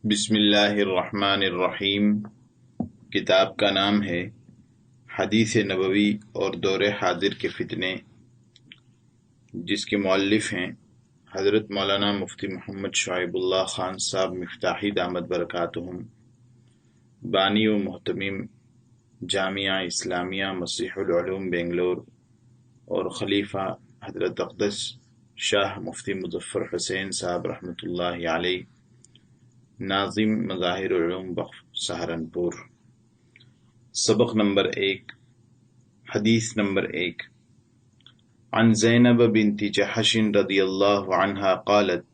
بسم اللہ الرحمن الرحیم۔ کتاب کا نام ہے حدیث نبوی اور دور حاضر کے فتنے، جس کے مؤلف ہیں حضرت مولانا مفتی محمد شعیب اللہ خان صاحب مفتاحی دامت برکاتہم، بانی و محتمم جامعہ اسلامیہ مسیح العلوم بنگلور، اور خلیفہ حضرت اقدس شاہ مفتی مظفر حسین صاحب رحمۃ اللہ علیہ، ناظم مظاہر العلوم بخش سہارنپور۔ سبق نمبر 1، حدیث نمبر 1۔ عن زینب بنت جحش رضی اللہ عنہا قالت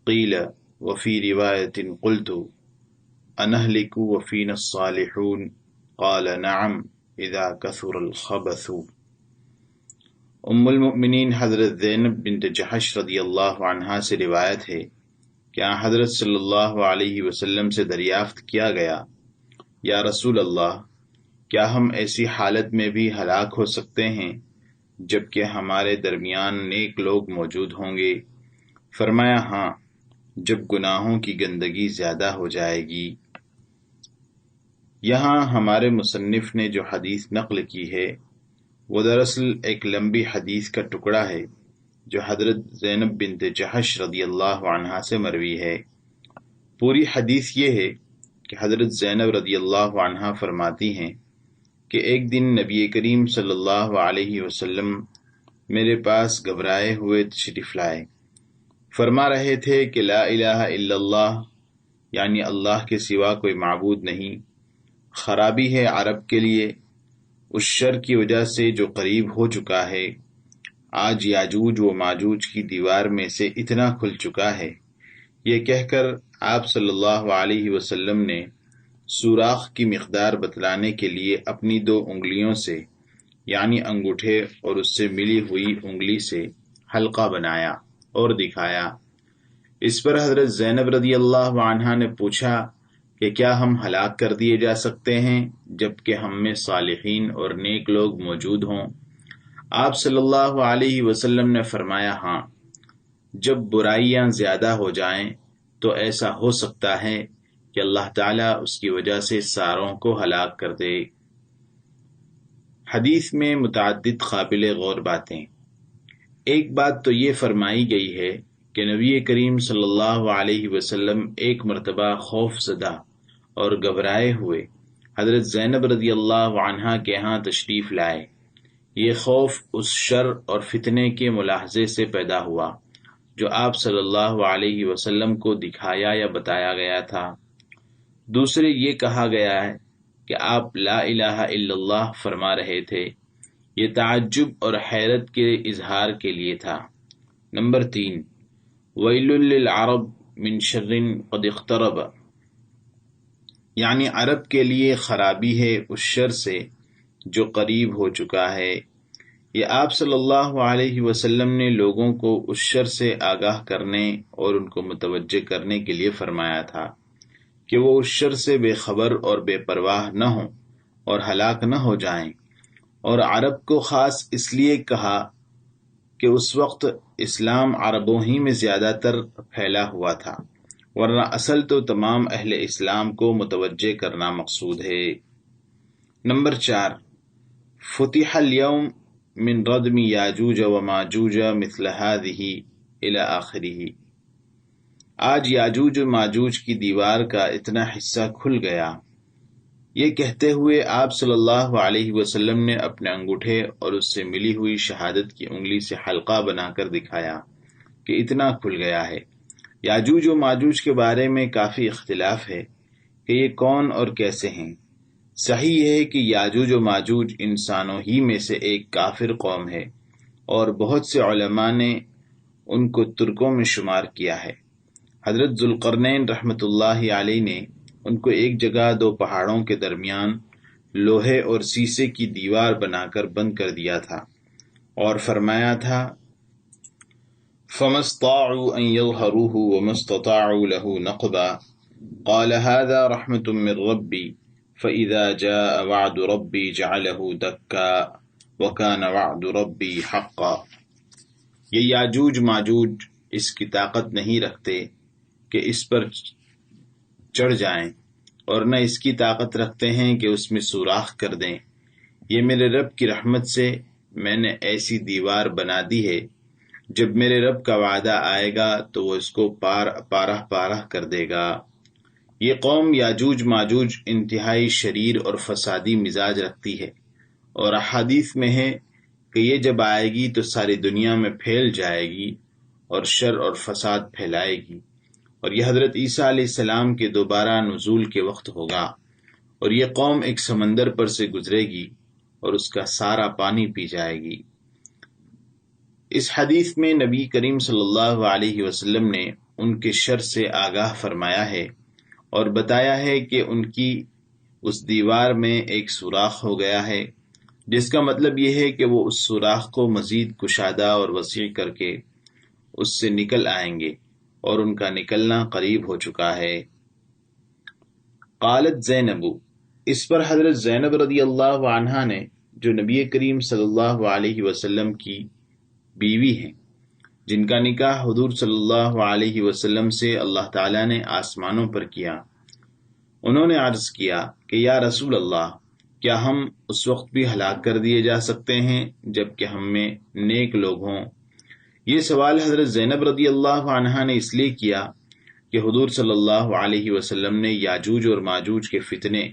قیل وفی روایت قلت انہلک وفینا الصالحون قال نعم اذا کثر الخبث۔ المؤمنین حضرت زینب بنت جحش رضی اللہ عنہا سے روایت ہے کہ حضرت صلی اللہ علیہ وسلم سے دریافت کیا گیا، یا رسول اللہ، کیا ہم ایسی حالت میں بھی ہلاک ہو سکتے ہیں جبکہ ہمارے درمیان نیک لوگ موجود ہوں گے؟ فرمایا ہاں، جب گناہوں کی گندگی زیادہ ہو جائے گی۔ یہاں ہمارے مصنف نے جو حدیث نقل کی ہے وہ دراصل ایک لمبی حدیث کا ٹکڑا ہے جو حضرت زینب بنت جحش رضی اللہ عنہا سے مروی ہے۔ پوری حدیث یہ ہے کہ حضرت زینب رضی اللہ عنہا فرماتی ہیں کہ ایک دن نبی کریم صلی اللہ علیہ وسلم میرے پاس گھبرائے ہوئے تشریف لائے، فرما رہے تھے کہ لا الہ الا اللہ، یعنی اللہ کے سوا کوئی معبود نہیں، خرابی ہے عرب کے لیے، اس شر کی وجہ سے جو قریب ہو چکا ہے۔ آج یاجوج و ماجوج کی دیوار میں سے اتنا کھل چکا ہے۔ یہ کہہ کر آپ صلی اللہ علیہ وسلم نے سوراخ کی مقدار بتلانے کے لیے اپنی 2 انگلیوں سے، یعنی انگوٹھے اور اس سے ملی ہوئی انگلی سے حلقہ بنایا اور دکھایا۔ اس پر حضرت زینب رضی اللہ عنہا نے پوچھا کہ کیا ہم ہلاک کر دیے جا سکتے ہیں جبکہ ہم میں صالحین اور نیک لوگ موجود ہوں؟ آپ صلی اللہ علیہ وسلم نے فرمایا ہاں، جب برائیاں زیادہ ہو جائیں تو ایسا ہو سکتا ہے کہ اللہ تعالیٰ اس کی وجہ سے ساروں کو ہلاک کر دے۔ حدیث میں متعدد قابل غور باتیں۔ ایک بات تو یہ فرمائی گئی ہے کہ نبی کریم صلی اللہ علیہ وسلم ایک مرتبہ خوف زدہ اور گھبرائے ہوئے حضرت زینب رضی اللہ عنہا کے ہاں تشریف لائے۔ یہ خوف اس شر اور فتنے کے ملاحظے سے پیدا ہوا جو آپ صلی اللہ علیہ وسلم کو دکھایا یا بتایا گیا تھا۔ دوسرے یہ کہا گیا ہے کہ آپ لا الہ الا اللہ فرما رہے تھے، یہ تعجب اور حیرت کے اظہار کے لیے تھا۔ نمبر 3، ویل للعرب من شر قد اقترب، یعنی عرب کے لیے خرابی ہے اس شر سے جو قریب ہو چکا ہے۔ یہ آپ صلی اللہ علیہ وسلم نے لوگوں کو اس شر سے آگاہ کرنے اور ان کو متوجہ کرنے کے لیے فرمایا تھا کہ وہ اس شر سے بے خبر اور بے پرواہ نہ ہوں اور ہلاک نہ ہو جائیں۔ اور عرب کو خاص اس لیے کہا کہ اس وقت اسلام عربوں ہی میں زیادہ تر پھیلا ہوا تھا، ورنہ اصل تو تمام اہل اسلام کو متوجہ کرنا مقصود ہے۔ نمبر 4، فتح اليوم من ردم یاجوج و ماجوج مثل هذه الى آخرہ، آج یاجوج و ماجوج کی دیوار کا اتنا حصہ کھل گیا۔ یہ کہتے ہوئے آپ صلی اللہ علیہ وسلم نے اپنے انگوٹھے اور اس سے ملی ہوئی شہادت کی انگلی سے حلقہ بنا کر دکھایا کہ اتنا کھل گیا ہے۔ یاجوج و ماجوج کے بارے میں کافی اختلاف ہے کہ یہ کون اور کیسے ہیں۔ صحیح یہ ہے کہ یاجوج و ماجوج انسانوں ہی میں سے ایک کافر قوم ہے، اور بہت سے علماء نے ان کو ترکوں میں شمار کیا ہے۔ حضرت ذوالقرنین رحمۃ اللہ علیہ نے ان کو ایک جگہ 2 پہاڑوں کے درمیان لوہے اور سیسے کی دیوار بنا کر بند کر دیا تھا اور فرمایا تھا فَمَا اسْطَاعُوا أَن يَظْهَرُوهُ وَمَا اسْتَطَاعُوا لَهُ نَقْبًا قَالَ هَذَا رَحْمَةٌ مِّن رَّبِّي فَإِذَا جَاءَ وَعْدُ رَبِّي جَعَلَهُ دَكًّا وَكَانَ وَعْدُ رَبِّي حَقًّا۔ یہ یاجوج ماجوج اس کی طاقت نہیں رکھتے کہ اس پر چڑھ جائیں اور نہ اس کی طاقت رکھتے ہیں کہ اس میں سوراخ کر دیں۔ یہ میرے رب کی رحمت سے میں نے ایسی دیوار بنا دی ہے، جب میرے رب کا وعدہ آئے گا تو وہ اس کو پارہ پارہ کر دے گا۔ یہ قوم یاجوج ماجوج انتہائی شریر اور فسادی مزاج رکھتی ہے، اور احادیث میں ہے کہ یہ جب آئے گی تو ساری دنیا میں پھیل جائے گی اور شر اور فساد پھیلائے گی، اور یہ حضرت عیسیٰ علیہ السلام کے دوبارہ نزول کے وقت ہوگا، اور یہ قوم ایک سمندر پر سے گزرے گی اور اس کا سارا پانی پی جائے گی۔ اس حدیث میں نبی کریم صلی اللہ علیہ وسلم نے ان کے شر سے آگاہ فرمایا ہے اور بتایا ہے کہ ان کی اس دیوار میں ایک سوراخ ہو گیا ہے، جس کا مطلب یہ ہے کہ وہ اس سوراخ کو مزید کشادہ اور وسیع کر کے اس سے نکل آئیں گے، اور ان کا نکلنا قریب ہو چکا ہے۔ قالت زینب، اس پر حضرت زینب رضی اللہ عنہا نے، جو نبی کریم صلی اللہ علیہ وسلم کی بیوی ہیں، جن کا نکاح حضور صلی اللہ علیہ وسلم سے اللہ تعالیٰ نے آسمانوں پر کیا، انہوں نے عرض کیا کہ یا رسول اللہ، کیا ہم اس وقت بھی ہلاک کر دیے جا سکتے ہیں جب کہ ہم میں نیک لوگ ہوں؟ یہ سوال حضرت زینب رضی اللہ عنہا نے اس لیے کیا کہ حضور صلی اللہ علیہ وسلم نے یاجوج اور ماجوج کے فتنے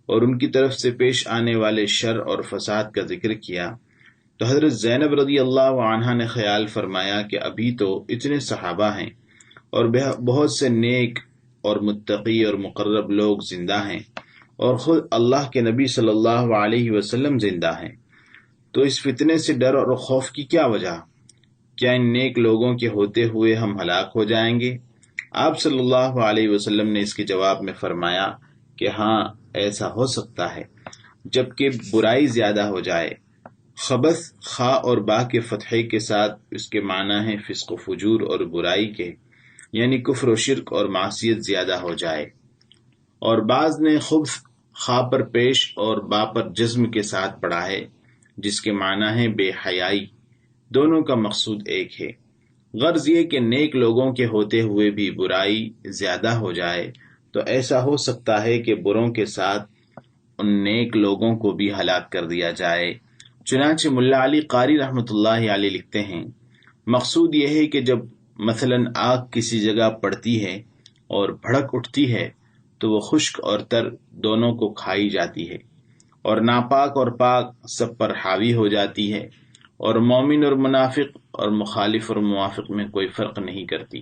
اور ان کی طرف سے پیش آنے والے شر اور فساد کا ذکر کیا، تو حضرت زینب رضی اللہ عنہا نے خیال فرمایا کہ ابھی تو اتنے صحابہ ہیں اور بہت سے نیک اور متقی اور مقرب لوگ زندہ ہیں، اور خود اللہ کے نبی صلی اللہ علیہ وسلم زندہ ہیں، تو اس فتنے سے ڈر اور خوف کی کیا وجہ؟ کیا ان نیک لوگوں کے ہوتے ہوئے ہم ہلاک ہو جائیں گے؟ آپ صلی اللہ علیہ وسلم نے اس کے جواب میں فرمایا کہ ہاں، ایسا ہو سکتا ہے، جبکہ برائی زیادہ ہو جائے۔ خبث خا اور با کے فتحے کے ساتھ اس کے معنی ہے فسق و فجور اور برائی کے، یعنی کفر و شرک اور معصیت زیادہ ہو جائے، اور بعض نے خبث خا پر پیش اور با پر جزم کے ساتھ پڑھا ہے، جس کے معنی ہے بے حیائی۔ دونوں کا مقصود ایک ہے۔ غرض یہ کہ نیک لوگوں کے ہوتے ہوئے بھی برائی زیادہ ہو جائے تو ایسا ہو سکتا ہے کہ بروں کے ساتھ ان نیک لوگوں کو بھی ہلاک کر دیا جائے۔ چنانچہ ملا علی قاری رحمۃ اللہ علیہ لکھتے ہیں، مقصود یہ ہے کہ جب مثلا آگ کسی جگہ پڑتی ہے اور بھڑک اٹھتی ہے تو وہ خشک اور تر دونوں کو کھائی جاتی ہے، اور ناپاک اور پاک سب پر حاوی ہو جاتی ہے، اور مومن اور منافق اور مخالف اور موافق میں کوئی فرق نہیں کرتی۔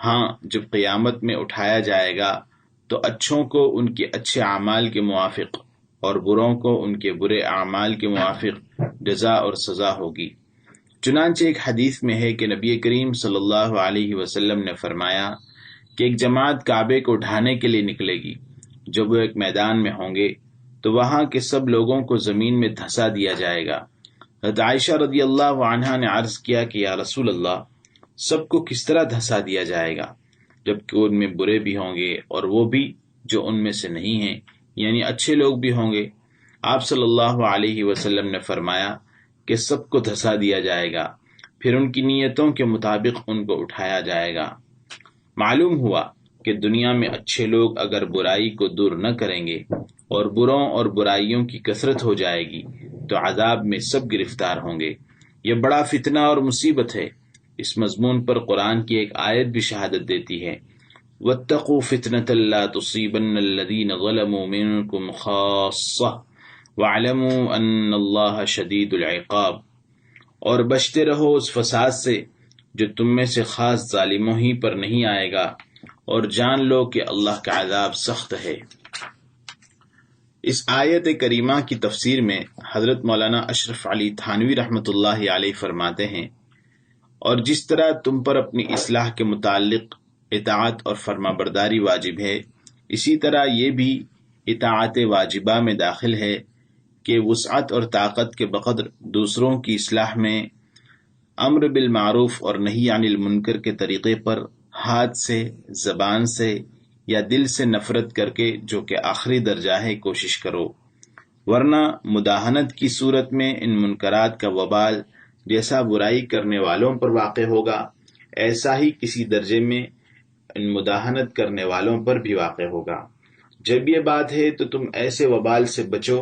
ہاں، جب قیامت میں اٹھایا جائے گا تو اچھوں کو ان کے اچھے اعمال کے موافق اور بروں کو ان کے برے اعمال کے موافق جزا اور سزا ہوگی۔ چنانچہ ایک حدیث میں ہے کہ نبی کریم صلی اللہ علیہ وسلم نے فرمایا کہ ایک جماعت کعبے کو ڈھانے کے لیے نکلے گی، جب وہ ایک میدان میں ہوں گے تو وہاں کے سب لوگوں کو زمین میں دھسا دیا جائے گا۔ حضرت عائشہ رضی اللہ عنہا نے عرض کیا کہ یا رسول اللہ، سب کو کس طرح دھسا دیا جائے گا، جبکہ ان میں برے بھی ہوں گے اور وہ بھی جو ان میں سے نہیں ہیں، یعنی اچھے لوگ بھی ہوں گے؟ آپ صلی اللہ علیہ وسلم نے فرمایا کہ سب کو دھسا دیا جائے گا، پھر ان کی نیتوں کے مطابق ان کو اٹھایا جائے گا۔ معلوم ہوا کہ دنیا میں اچھے لوگ اگر برائی کو دور نہ کریں گے اور بروں اور برائیوں کی کثرت ہو جائے گی تو عذاب میں سب گرفتار ہوں گے۔ یہ بڑا فتنہ اور مصیبت ہے۔ اس مضمون پر قرآن کی ایک آیت بھی شہادت دیتی ہے، وَاتَّقُوا فِتْنَةً لَا تُصِيبَنَّ الَّذِينَ ظَلَمُوا مِنْكُمْ خَاصَّةً وَاعْلَمُوا أَنَّ اللَّهَ شَدِيدُ الْعِقَابِ، اور بچتے رہو اس فساد سے جو تم میں سے خاص ظالموں ہی پر نہیں آئے گا، اور جان لو کہ اللہ کا عذاب سخت ہے۔ اس آیت کریمہ کی تفسیر میں حضرت مولانا اشرف علی تھانوی رحمۃ اللہ علیہ فرماتے ہیں، اور جس طرح تم پر اپنی اصلاح کے متعلق اطاعت اور فرما برداری واجب ہے، اسی طرح یہ بھی اطاعت واجبہ میں داخل ہے کہ وسعت اور طاقت کے بقدر دوسروں کی اصلاح میں امر بالمعروف اور نہی عن المنکر کے طریقے پر ہاتھ سے، زبان سے یا دل سے نفرت کر کے، جو کہ آخری درجہ ہے، کوشش کرو، ورنہ مداہنت کی صورت میں ان منکرات کا وبال جیسا برائی کرنے والوں پر واقع ہوگا، ایسا ہی کسی درجے میں ان مداہنت کرنے والوں پر بھی واقع ہوگا۔ جب یہ بات ہے تو تم ایسے وبال سے بچو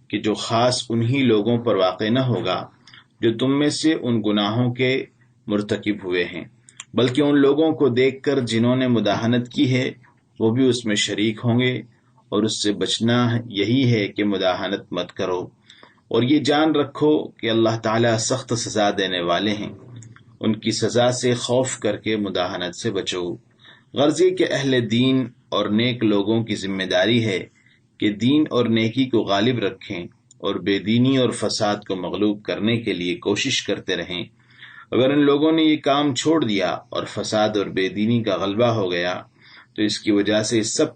کہ جو خاص انہی لوگوں پر واقع نہ ہوگا جو تم میں سے ان گناہوں کے مرتکب ہوئے ہیں، بلکہ ان لوگوں کو دیکھ کر جنہوں نے مداہنت کی ہے وہ بھی اس میں شریک ہوں گے، اور اس سے بچنا یہی ہے کہ مداہنت مت کرو، اور یہ جان رکھو کہ اللہ تعالیٰ سخت سزا دینے والے ہیں، ان کی سزا سے خوف کر کے مداہنت سے بچو۔ غرض یہ کہ اہل دین اور نیک لوگوں کی ذمہ داری ہے کہ دین اور نیکی کو غالب رکھیں اور بے دینی اور فساد کو مغلوب کرنے کے لیے کوشش کرتے رہیں۔ اگر ان لوگوں نے یہ کام چھوڑ دیا اور فساد اور بے دینی کا غلبہ ہو گیا تو اس کی وجہ سے سب